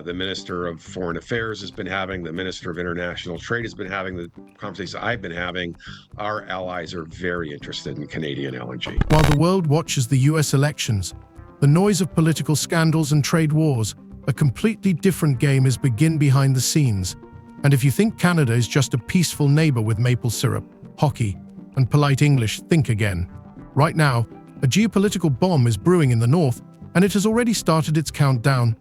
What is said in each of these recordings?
The Minister of Foreign Affairs has been having, the Minister of International Trade has been having, the conversations I've been having. Our allies are very interested in Canadian LNG. While the world watches the US elections, the noise of political scandals and trade wars, a completely different game is begin behind the scenes. And if you think Canada is just a peaceful neighbor with maple syrup, hockey, and polite English, think again. Right now, a geopolitical bomb is brewing in the north, and it has already started its countdown.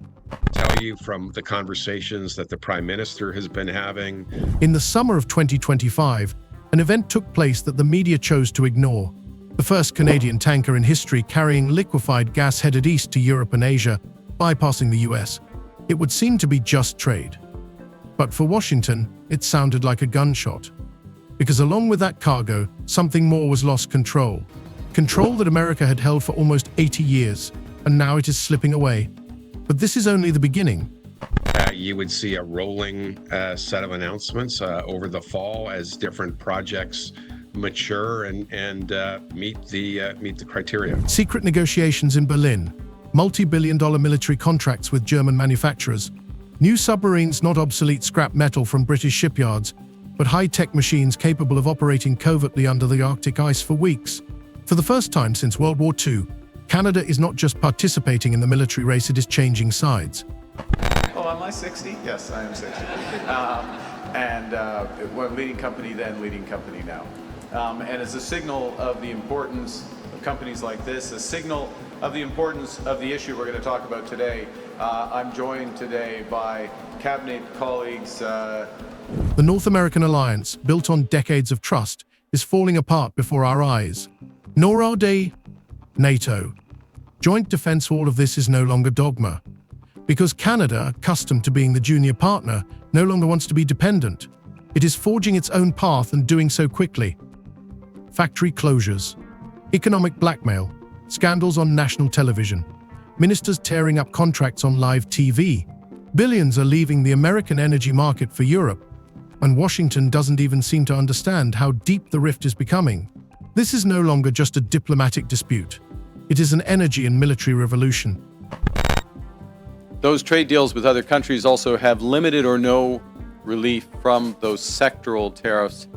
Tell you from the conversations that the Prime Minister has been having. In the summer of 2025, an event took place that the media chose to ignore. The first Canadian tanker in history carrying liquefied gas headed east to Europe and Asia, bypassing the US. It would seem to be just trade. But for Washington, it sounded like a gunshot. Because along with that cargo, something more was lost control. Control that America had held for almost 80 years, and now it is slipping away. But this is only the beginning. You would see a rolling set of announcements over the fall as different projects mature and meet the criteria. Secret negotiations in Berlin, multi-billion-dollar military contracts with German manufacturers, new submarines, not obsolete scrap metal from British shipyards, but high-tech machines capable of operating covertly under the Arctic ice for weeks. For the first time since World War II, Canada is not just participating in the military race, it is changing sides. Oh, am I 60? Yes, I am 60. One leading company then, leading company now. And as a signal of the importance of companies like this, a signal of the importance of the issue we're going to talk about today, I'm joined today by cabinet colleagues. The North American alliance, built on decades of trust, is falling apart before our eyes. Nor are they NATO. Joint defense, all of this is no longer dogma. Because Canada, accustomed to being the junior partner, no longer wants to be dependent. It is forging its own path and doing so quickly. Factory closures, economic blackmail, scandals on national television, ministers tearing up contracts on live TV. Billions are leaving the American energy market for Europe, and Washington doesn't even seem to understand how deep the rift is becoming. This is no longer just a diplomatic dispute. It is an energy and military revolution. Those trade deals with other countries also have limited or no relief from those sectoral tariffs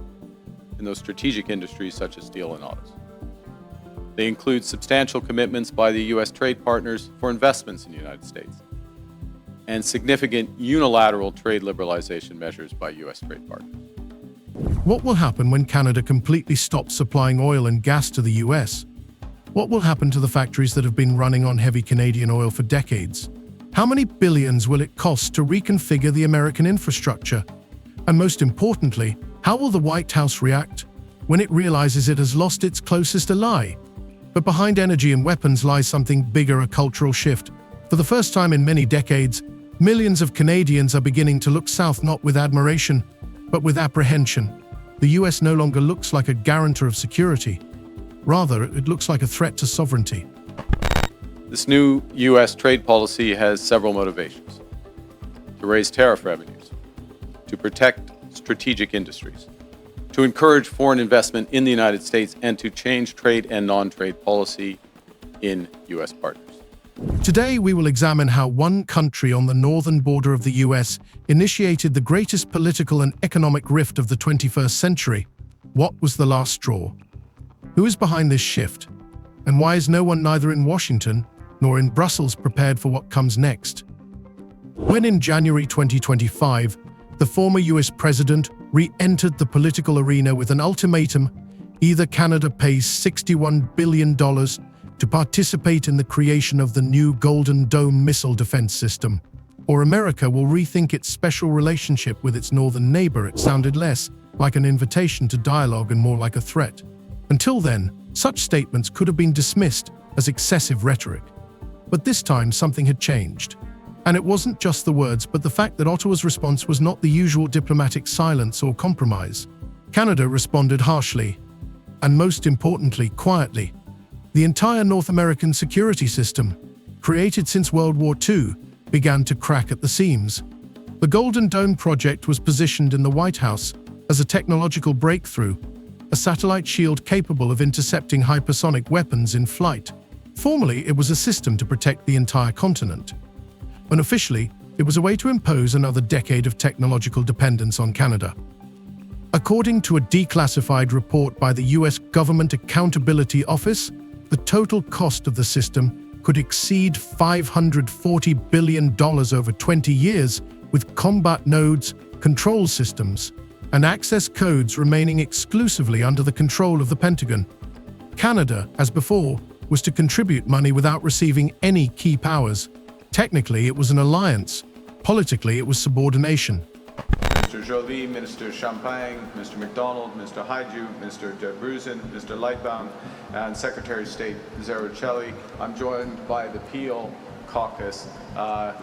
in those strategic industries such as steel and autos. They include substantial commitments by the U.S. trade partners for investments in the United States and significant unilateral trade liberalization measures by U.S. trade partners. What will happen when Canada completely stops supplying oil and gas to the US? What will happen to the factories that have been running on heavy Canadian oil for decades? How many billions will it cost to reconfigure the American infrastructure? And most importantly, how will the White House react when it realizes it has lost its closest ally? But behind energy and weapons lies something bigger, a cultural shift. For the first time in many decades, millions of Canadians are beginning to look south not with admiration, but with apprehension. The US no longer looks like a guarantor of security. Rather, it looks like a threat to sovereignty. This new U.S. trade policy has several motivations: to raise tariff revenues, to protect strategic industries, to encourage foreign investment in the United States, and to change trade and non-trade policy in U.S. partners. Today, we will examine how one country on the northern border of the US initiated the greatest political and economic rift of the 21st century. What was the last straw? Who is behind this shift? And why is no one, neither in Washington nor in Brussels, prepared for what comes next? When in January 2025, the former US president re-entered the political arena with an ultimatum: either Canada pays $61 billion to participate in the creation of the new Golden Dome missile defense system, or America will rethink its special relationship with its northern neighbor. It sounded less like an invitation to dialogue and more like a threat. Until then, such statements could have been dismissed as excessive rhetoric. But this time, something had changed. And it wasn't just the words, but the fact that Ottawa's response was not the usual diplomatic silence or compromise. Canada responded harshly, and most importantly, quietly. The entire North American security system, created since World War II, began to crack at the seams. The Golden Dome project was positioned in the White House as a technological breakthrough, a satellite shield capable of intercepting hypersonic weapons in flight. Formally, it was a system to protect the entire continent. Unofficially, It was a way to impose another decade of technological dependence on Canada. According to a declassified report by the US Government Accountability Office, the total cost of the system could exceed $540 billion over 20 years, with combat nodes, control systems, and access codes remaining exclusively under the control of the Pentagon. Canada, as before, was to contribute money without receiving any key powers. Technically, it was an alliance. Politically, it was subordination. Mr. Joly, Minister Champagne, Mr. McDonald, Mr. Haiju, Mr. De Bruzen, Mr. Lightbound, and Secretary of State Zaruchelli. I'm joined by the Peel Caucus.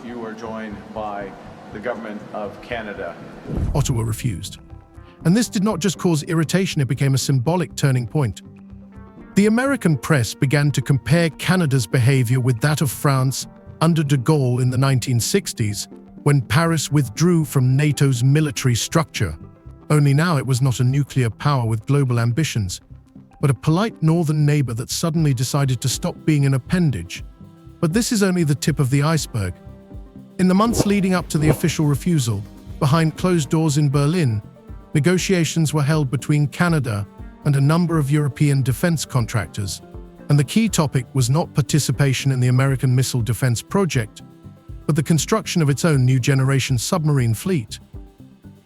You are joined by the Government of Canada. Ottawa refused. And this did not just cause irritation, it became a symbolic turning point. The American press began to compare Canada's behavior with that of France under de Gaulle in the 1960s, when Paris withdrew from NATO's military structure. Only now it was not a nuclear power with global ambitions, but a polite northern neighbor that suddenly decided to stop being an appendage. But this is only the tip of the iceberg. In the months leading up to the official refusal, behind closed doors in Berlin, negotiations were held between Canada and a number of European defense contractors, and the key topic was not participation in the American missile defense project, but the construction of its own new generation submarine fleet.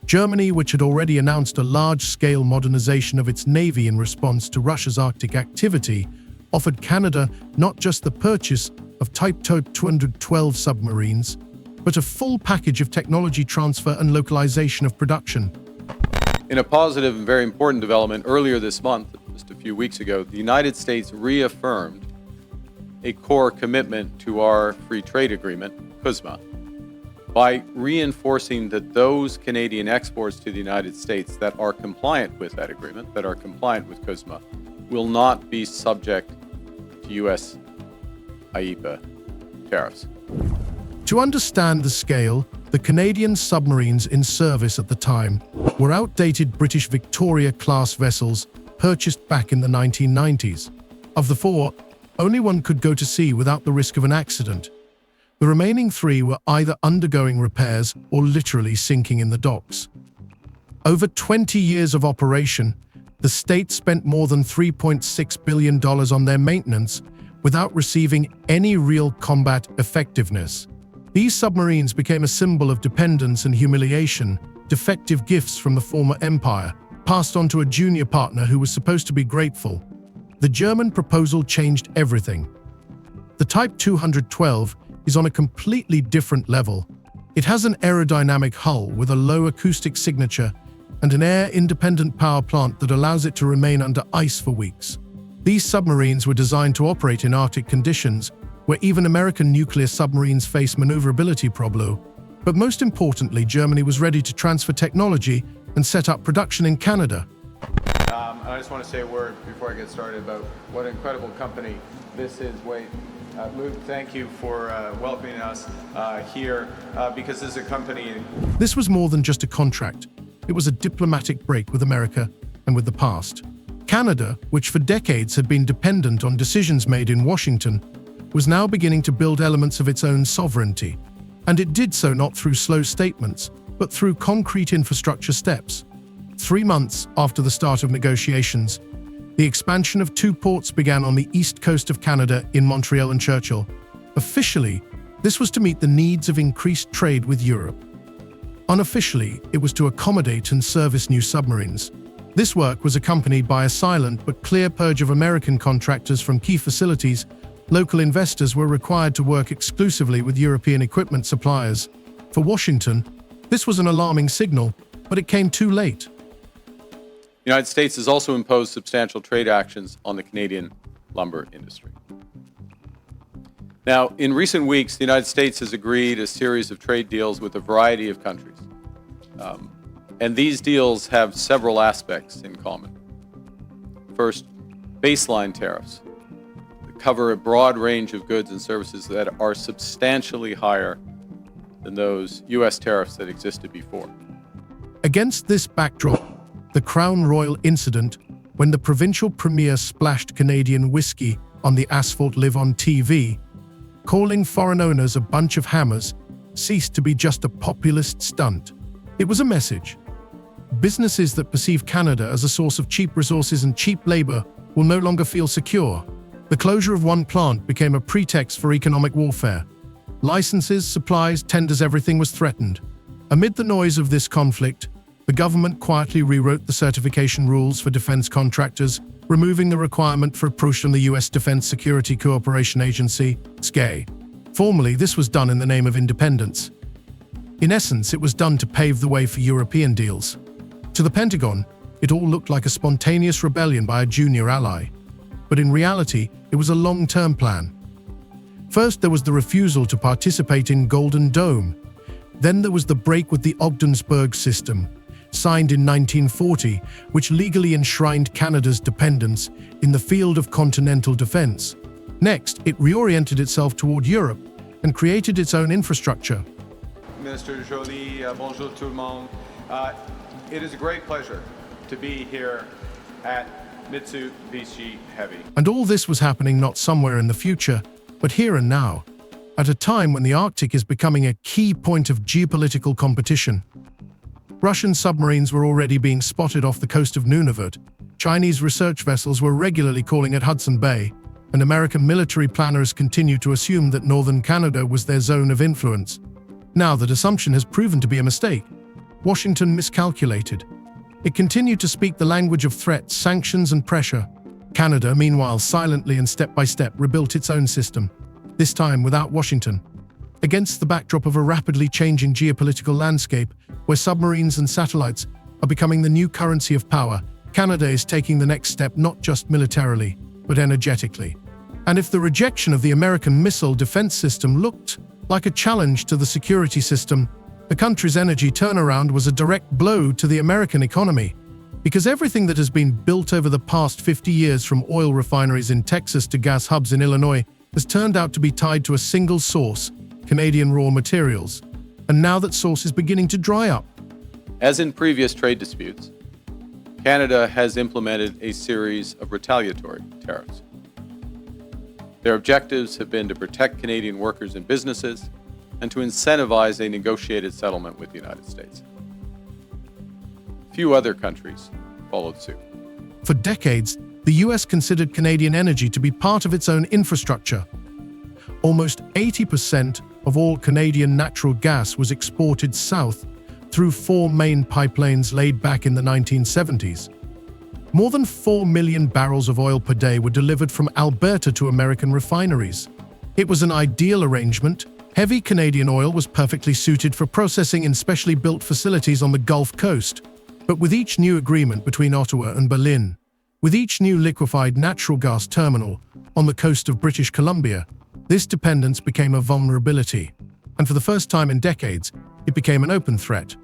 Germany, which had already announced a large-scale modernization of its navy in response to Russia's Arctic activity, offered Canada not just the purchase of Type 212 submarines, but a full package of technology transfer and localization of production. In a positive and very important development earlier this month, just a few weeks ago, the United States reaffirmed a core commitment to our free trade agreement, CUSMA, by reinforcing that those Canadian exports to the United States that are compliant with that agreement, that are compliant with CUSMA, will not be subject to U.S. IEEPA tariffs. To understand the scale, the Canadian submarines in service at the time were outdated British Victoria-class vessels purchased back in the 1990s. Of the four, only one could go to sea without the risk of an accident. The remaining three were either undergoing repairs or literally sinking in the docks. Over 20 years of operation, the state spent more than $3.6 billion on their maintenance without receiving any real combat effectiveness. These submarines became a symbol of dependence and humiliation, defective gifts from the former empire, passed on to a junior partner who was supposed to be grateful. The German proposal changed everything. The Type 212 is on a completely different level. It has an aerodynamic hull with a low acoustic signature and an air-independent power plant that allows it to remain under ice for weeks. These submarines were designed to operate in Arctic conditions, where even American nuclear submarines face maneuverability problems. But most importantly, Germany was ready to transfer technology and set up production in Canada. I just want to say a word before I get started about what an incredible company this is. Luke, thank you for welcoming us here because this is a company. This was more than just a contract. It was a diplomatic break with America and with the past. Canada, which for decades had been dependent on decisions made in Washington, was now beginning to build elements of its own sovereignty. And it did so not through slow statements, but through concrete infrastructure steps. 3 months after the start of negotiations, the expansion of 2 ports began on the east coast of Canada in Montreal and Churchill. Officially, this was to meet the needs of increased trade with Europe. Unofficially, it was to accommodate and service new submarines. This work was accompanied by a silent but clear purge of American contractors from key facilities. Local investors were required to work exclusively with European equipment suppliers. For Washington, this was an alarming signal, but it came too late. The United States has also imposed substantial trade actions on the Canadian lumber industry. Now, in recent weeks, the United States has agreed a series of trade deals with a variety of countries. And these deals have several aspects in common. First, baseline tariffs that cover a broad range of goods and services that are substantially higher than those U.S. tariffs that existed before. Against this backdrop, the Crown Royal incident, when the provincial premier splashed Canadian whiskey on the asphalt live on TV, calling foreign owners a bunch of hammers, ceased to be just a populist stunt. It was a message. Businesses that perceive Canada as a source of cheap resources and cheap labor will no longer feel secure. The closure of one plant became a pretext for economic warfare. Licenses, supplies, tenders, everything was threatened. Amid the noise of this conflict, the government quietly rewrote the certification rules for defense contractors, removing the requirement for approval from the U.S. Defense Security Cooperation Agency, SCA. Formally, this was done in the name of independence. In essence, it was done to pave the way for European deals. To the Pentagon, it all looked like a spontaneous rebellion by a junior ally. But in reality, it was a long-term plan. First, there was the refusal to participate in Golden Dome. Then there was the break with the Ogdensburg System, signed in 1940, which legally enshrined Canada's dependence in the field of continental defense. Next, it reoriented itself toward Europe and created its own infrastructure. Minister Joly, bonjour tout le monde. It is a great pleasure to be here at Mitsubishi Heavy. And all this was happening not somewhere in the future, but here and now, at a time when the Arctic is becoming a key point of geopolitical competition. Russian submarines were already being spotted off the coast of Nunavut, Chinese research vessels were regularly calling at Hudson Bay, and American military planners continued to assume that northern Canada was their zone of influence. Now that assumption has proven to be a mistake. Washington miscalculated. It continued to speak the language of threats, sanctions, and pressure. Canada, meanwhile, silently and step-by-step rebuilt its own system, this time without Washington. Against the backdrop of a rapidly changing geopolitical landscape, where submarines and satellites are becoming the new currency of power, Canada is taking the next step not just militarily, but energetically. And if the rejection of the American missile defense system looked like a challenge to the security system, the country's energy turnaround was a direct blow to the American economy. Because everything that has been built over the past 50 years, from oil refineries in Texas to gas hubs in Illinois, has turned out to be tied to a single source, Canadian raw materials. And now that source is beginning to dry up. As in previous trade disputes, Canada has implemented a series of retaliatory tariffs. Their objectives have been to protect Canadian workers and businesses and to incentivize a negotiated settlement with the United States. Few other countries followed suit. For decades, the US considered Canadian energy to be part of its own infrastructure. Almost 80% of all Canadian natural gas was exported south through 4 main pipelines laid back in the 1970s. More than 4 million barrels of oil per day were delivered from Alberta to American refineries. It was an ideal arrangement. Heavy Canadian oil was perfectly suited for processing in specially built facilities on the Gulf Coast. But with each new agreement between Ottawa and Berlin, with each new liquefied natural gas terminal on the coast of British Columbia, this dependence became a vulnerability. And for the first time in decades, it became an open threat.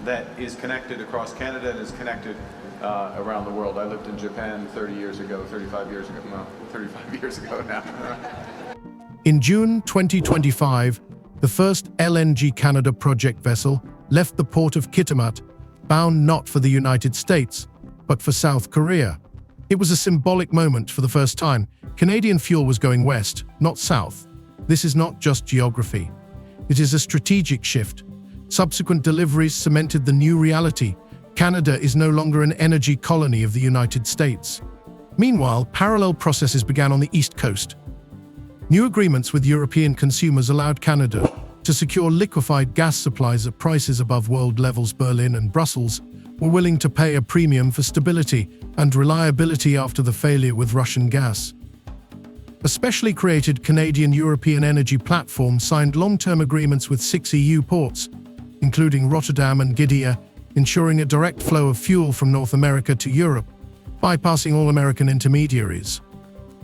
That is connected across Canada and is connected around the world. I lived in Japan 35 years ago now. In June 2025, the first LNG Canada project vessel left the port of Kitimat, bound not for the United States, but for South Korea. It was a symbolic moment. For the first time, Canadian fuel was going west, not south. This is not just geography. It is a strategic shift. Subsequent deliveries cemented the new reality. Canada is no longer an energy colony of the United States. Meanwhile, parallel processes began on the East Coast. New agreements with European consumers allowed Canada to secure liquefied gas supplies at prices above world levels. Berlin and Brussels were willing to pay a premium for stability and reliability after the failure with Russian gas. A specially created Canadian-European energy platform signed long-term agreements with 6 EU ports, including Rotterdam and Gdynia, ensuring a direct flow of fuel from North America to Europe, bypassing all American intermediaries.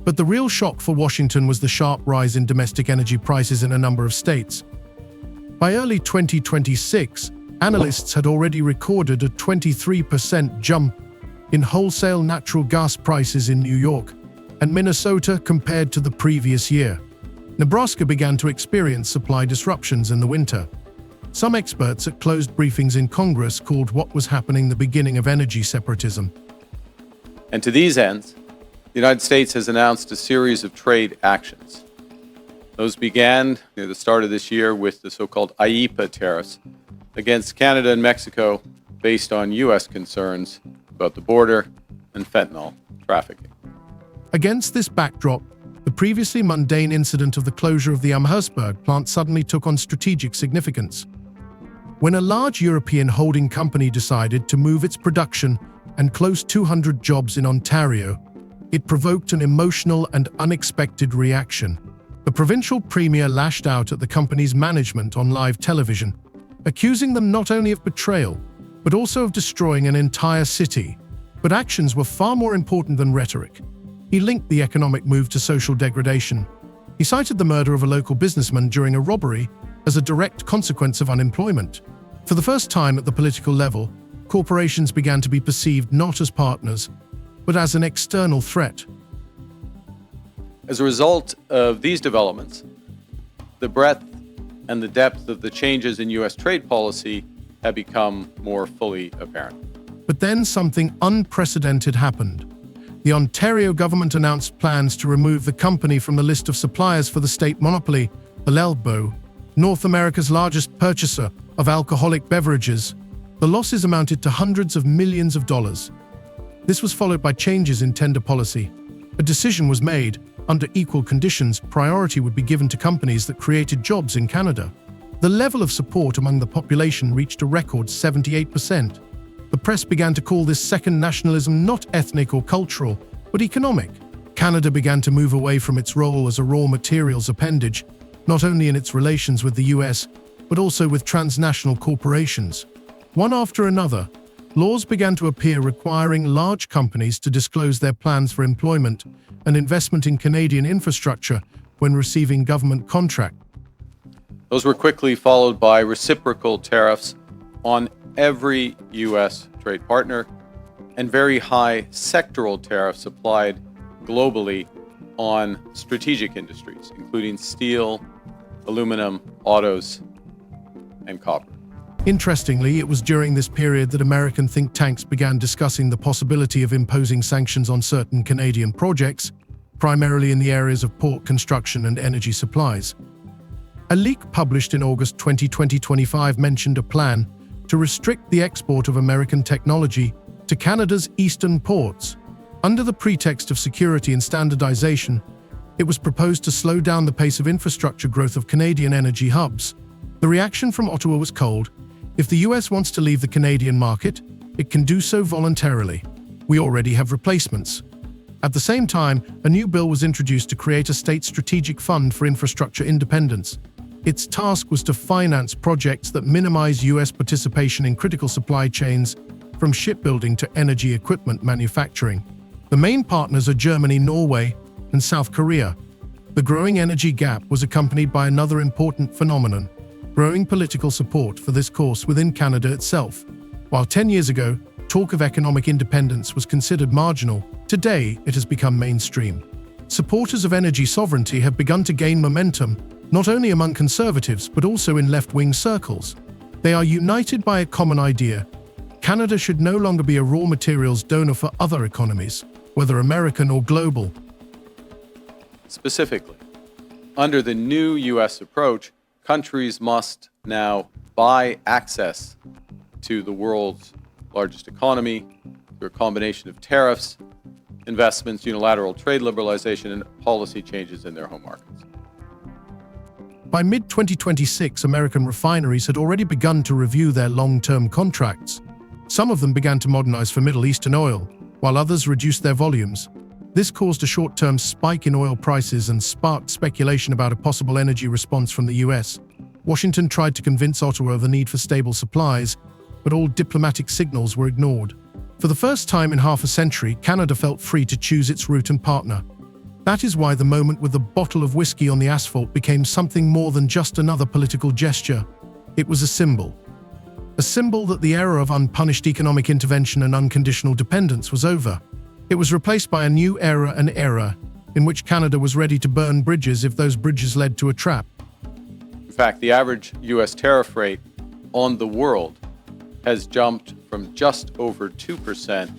But the real shock for Washington was the sharp rise in domestic energy prices in a number of states. By early 2026, analysts had already recorded a 23% jump in wholesale natural gas prices in New York and Minnesota compared to the previous year. Nebraska began to experience supply disruptions in the winter. Some experts at closed briefings in Congress called what was happening the beginning of energy separatism. And to these ends, the United States has announced a series of trade actions. Those began near the start of this year with the so-called IEEPA tariffs against Canada and Mexico based on U.S. concerns about the border and fentanyl trafficking. Against this backdrop, the previously mundane incident of the closure of the Amherstburg plant suddenly took on strategic significance. When a large European holding company decided to move its production and close 200 jobs in Ontario, it provoked an emotional and unexpected reaction. The provincial premier lashed out at the company's management on live television, accusing them not only of betrayal, but also of destroying an entire city. But actions were far more important than rhetoric. He linked the economic move to social degradation. He cited the murder of a local businessman during a robbery as a direct consequence of unemployment. For the first time at the political level, corporations began to be perceived not as partners, but as an external threat. As a result of these developments, the breadth and the depth of the changes in U.S. trade policy have become more fully apparent. But then something unprecedented happened. The Ontario government announced plans to remove the company from the list of suppliers for the state monopoly, the LELBO, North America's largest purchaser of alcoholic beverages. The losses amounted to hundreds of millions of dollars. This was followed by changes in tender policy. A decision was made. Under equal conditions, priority would be given to companies that created jobs in Canada. The level of support among the population reached a record 78%. The press began to call this second nationalism not ethnic or cultural, but economic. Canada began to move away from its role as a raw materials appendage, not only in its relations with the US, but also with transnational corporations. One after another, laws began to appear requiring large companies to disclose their plans for employment and investment in Canadian infrastructure when receiving government contracts. Those were quickly followed by reciprocal tariffs on every U.S. trade partner and very high sectoral tariffs applied globally on strategic industries, including steel, aluminum, autos, and copper. Interestingly, it was during this period that American think tanks began discussing the possibility of imposing sanctions on certain Canadian projects, primarily in the areas of port construction and energy supplies. A leak published in August 2025 mentioned a plan to restrict the export of American technology to Canada's eastern ports. Under the pretext of security and standardization, it was proposed to slow down the pace of infrastructure growth of Canadian energy hubs. The reaction from Ottawa was cold. If the US wants to leave the Canadian market, it can do so voluntarily. We already have replacements. At the same time, a new bill was introduced to create a state strategic fund for infrastructure independence. Its task was to finance projects that minimize US participation in critical supply chains, from shipbuilding to energy equipment manufacturing. The main partners are Germany, Norway, and South Korea. The growing energy gap was accompanied by another important phenomenon: growing political support for this course within Canada itself. While 10 years ago, talk of economic independence was considered marginal, today it has become mainstream. Supporters of energy sovereignty have begun to gain momentum, not only among conservatives but also in left-wing circles. They are united by a common idea: Canada should no longer be a raw materials donor for other economies, whether American or global. Specifically, under the new U.S. approach, countries must now buy access to the world's largest economy through a combination of tariffs, investments, unilateral trade liberalization, and policy changes in their home markets. By mid-2026, American refineries had already begun to review their long-term contracts. Some of them began to modernize for Middle Eastern oil, while others reduced their volumes. This caused a short-term spike in oil prices and sparked speculation about a possible energy response from the US. Washington tried to convince Ottawa of the need for stable supplies, but all diplomatic signals were ignored. For the first time in half a century, Canada felt free to choose its route and partner. That is why the moment with the bottle of whiskey on the asphalt became something more than just another political gesture. It was a symbol. A symbol that the era of unpunished economic intervention and unconditional dependence was over. It was replaced by a new era, an era in which Canada was ready to burn bridges if those bridges led to a trap. In fact, the average U.S. tariff rate on the world has jumped from just over 2%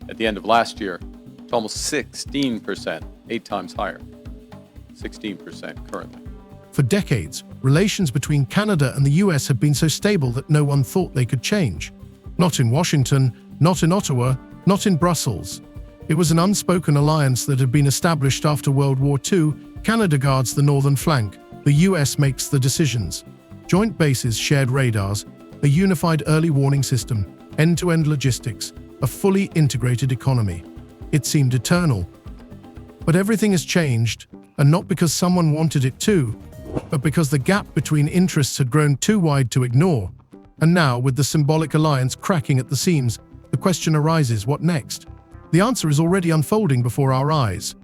at the end of last year to almost 16%, 8 times higher. 16% currently. For decades, relations between Canada and the US have been so stable that no one thought they could change. Not in Washington, not in Ottawa, not in Brussels. It was an unspoken alliance that had been established after World War II. Canada guards the northern flank. The US makes the decisions. Joint bases, shared radars, a unified early warning system, end-to-end logistics, a fully integrated economy. It seemed eternal. But everything has changed, and not because someone wanted it to, but because the gap between interests had grown too wide to ignore. And now, with the symbolic alliance cracking at the seams, the question arises, what next? The answer is already unfolding before our eyes.